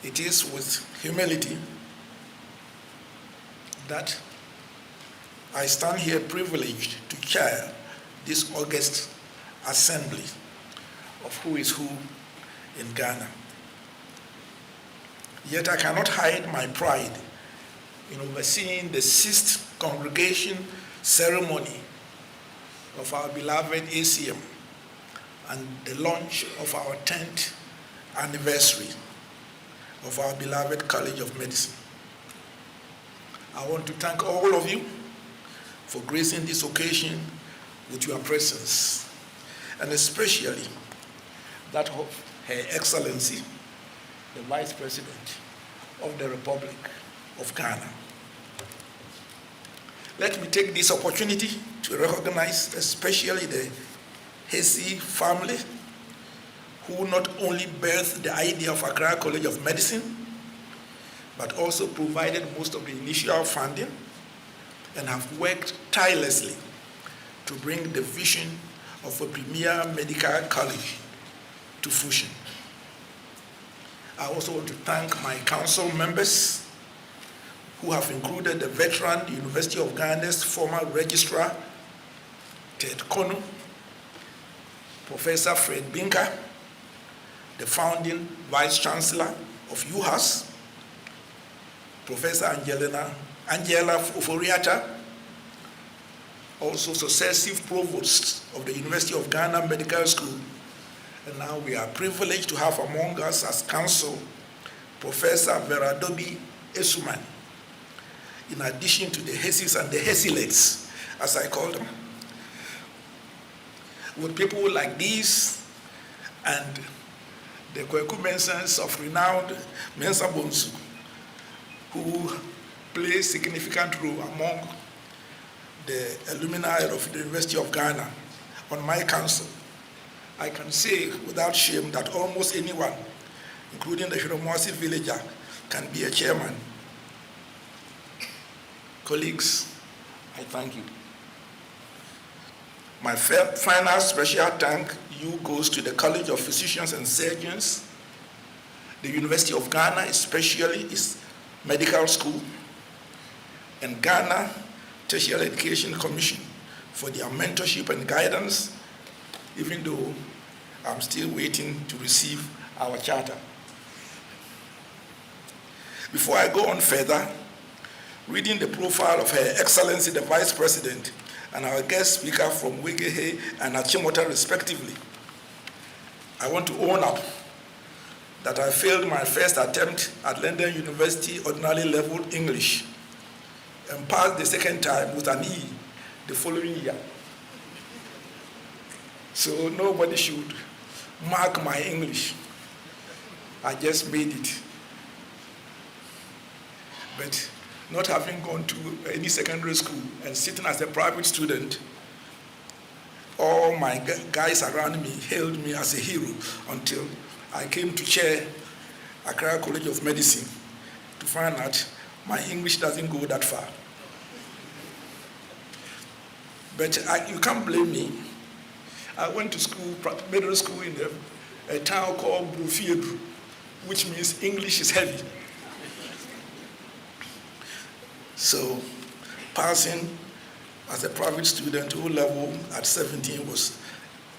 It is with humility that I stand here privileged to chair this august assembly of who is who in Ghana. Yet I cannot hide my pride in overseeing the 6th congregation ceremony of our beloved ACM and the launch of our 10th anniversary of our beloved College of Medicine. I want to thank all of you for gracing this occasion with your presence, and especially that of Her Excellency, the Vice President of the Republic of Ghana. Let me take this opportunity to recognize especially the Hesi family, who not only birthed the idea of Accra College of Medicine, but also provided most of the initial funding and have worked tirelessly to bring the vision of a premier medical college to fruition. I also want to thank my council members, who have included the veteran University of Ghana's former registrar, Ted Kono, Professor Fred Binka, the founding Vice Chancellor of UHAS, Professor Angela Oforiata, also successive provosts of the University of Ghana Medical School, and now we are privileged to have among us as counsel Professor Veradobi Esuman, in addition to the Hesis and the Hesilets, as I call them. With people like these and the Kweku Mensahs of renowned Mensa Bonsu, who play a significant role among the alumni of the University of Ghana on my council, I can say without shame that almost anyone, including the Shiromwasi villager, can be a chairman. Colleagues, I thank you. My final special thank you goes to the College of Physicians and Surgeons, the University of Ghana, especially its medical school, and Ghana Tertiary Education Commission for their mentorship and guidance, even though I'm still waiting to receive our charter. Before I go on further, reading the profile of Her Excellency the Vice President and our guest speaker from Wegehe and Achimota respectively, I want to own up that I failed my first attempt at London University ordinary level English and passed the second time with an E the following year. So nobody should mark my English. I just made it. But not having gone to any secondary school and sitting as a private student, all my guys around me hailed me as a hero until I came to chair Accra College of Medicine to find out my English doesn't go that far. But you can't blame me. I went to school, middle school in a town called Brufiedu, which means English is heavy. So passing as a private student O-level at 17 was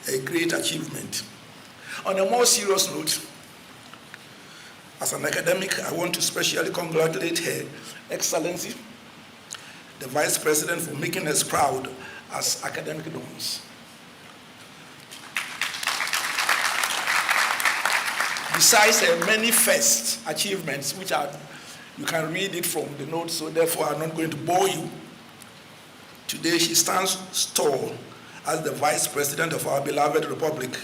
a great achievement. On a more serious note, as an academic, I want to specially congratulate Her Excellency, the Vice President, for making us proud as academic donors. Besides her many first achievements, which you can read it from the notes, so therefore I'm not going to bore you. Today she stands tall as the Vice President of our beloved Republic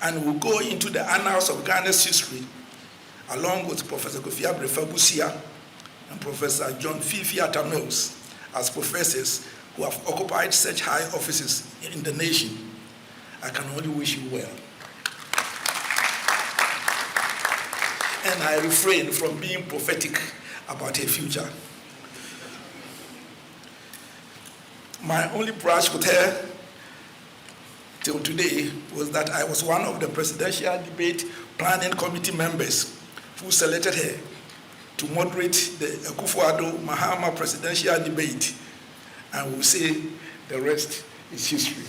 and will go into the annals of Ghana's history along with Professor Kofi Abrefa-Busia and Professor John Fifi Atta-Mills as professors who have occupied such high offices in the nation. I can only wish you well. And I refrain from being prophetic about her future. My only brush with her till today was that I was one of the Presidential Debate Planning Committee members who selected her to moderate the Akufo-Addo-Mahama presidential debate, and will say the rest is history.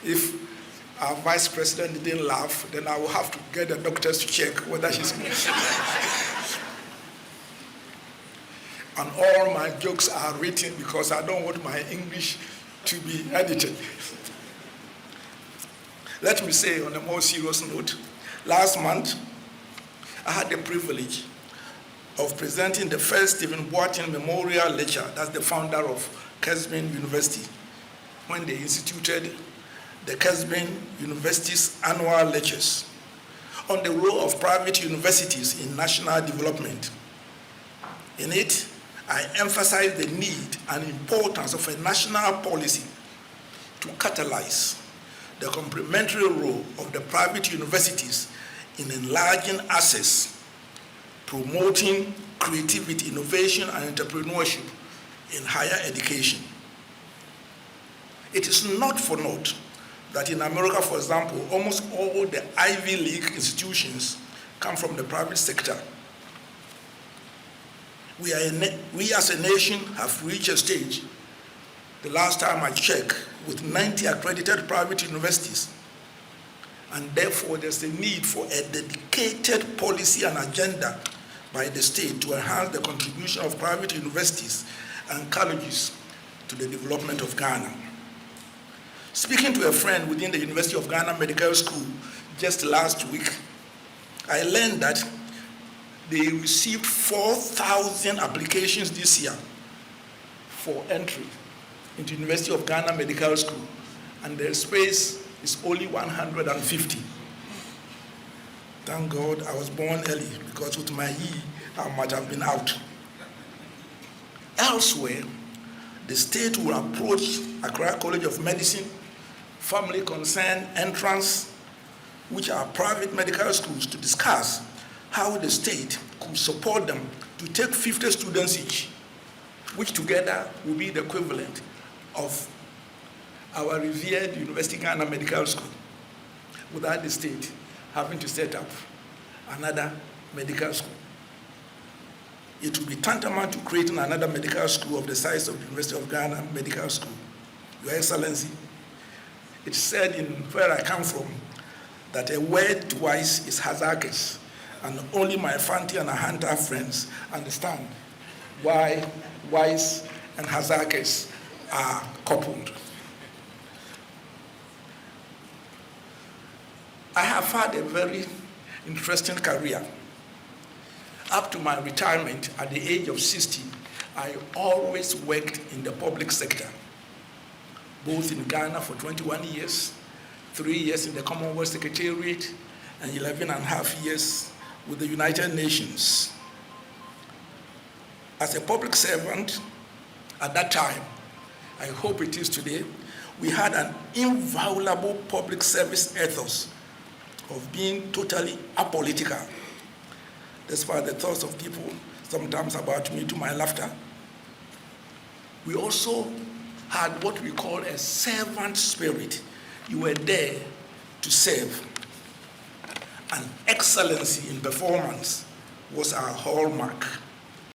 If our vice president didn't laugh, then I will have to get the doctors to check whether she's and all my jokes are written because I don't want my English to be edited. Let me say on a more serious note, last month, I had the privilege of presenting the first Stephen Boatin Memorial Lecture, that's the founder of Kesbin University, when they instituted the Kesbin University's annual lectures on the role of private universities in national development. In it, I emphasized the need and importance of a national policy to catalyze the complementary role of the private universities in enlarging access, promoting creativity, innovation, and entrepreneurship in higher education. It is not for naught that in America, for example, almost all the Ivy League institutions come from the private sector. We as a nation have reached a stage, the last time I checked, with 90 accredited private universities. And therefore, there's a need for a dedicated policy and agenda by the state to enhance the contribution of private universities and colleges to the development of Ghana. Speaking to a friend within the University of Ghana Medical School just last week, I learned that they received 4,000 applications this year for entry into University of Ghana Medical School, and their space is only 150. Thank God I was born early, because with my E, I might have been out. Elsewhere, the state will approach Accra College of Medicine, Family Concern, Entrance, which are private medical schools, to discuss how the state could support them to take 50 students each, which together will be the equivalent of our revered University of Ghana Medical School, without the state having to set up another medical school. It will be tantamount to creating another medical school of the size of the University of Ghana Medical School. Your Excellency, it's said in where I come from that a word twice is hazardous, and only my Fanti and Ahanta friends understand why wise and hazardous are coupled. I have had a very interesting career. Up to my retirement at the age of 60, I always worked in the public sector, both in Ghana for 21 years, 3 years in the Commonwealth Secretariat, and 11 and a half years with the United Nations. As a public servant at that time, I hope it is today, we had an inviolable public service ethos of being totally apolitical, despite the thoughts of people sometimes about me to my laughter. We also had what we call a servant spirit. You were there to serve. And excellency in performance was our hallmark.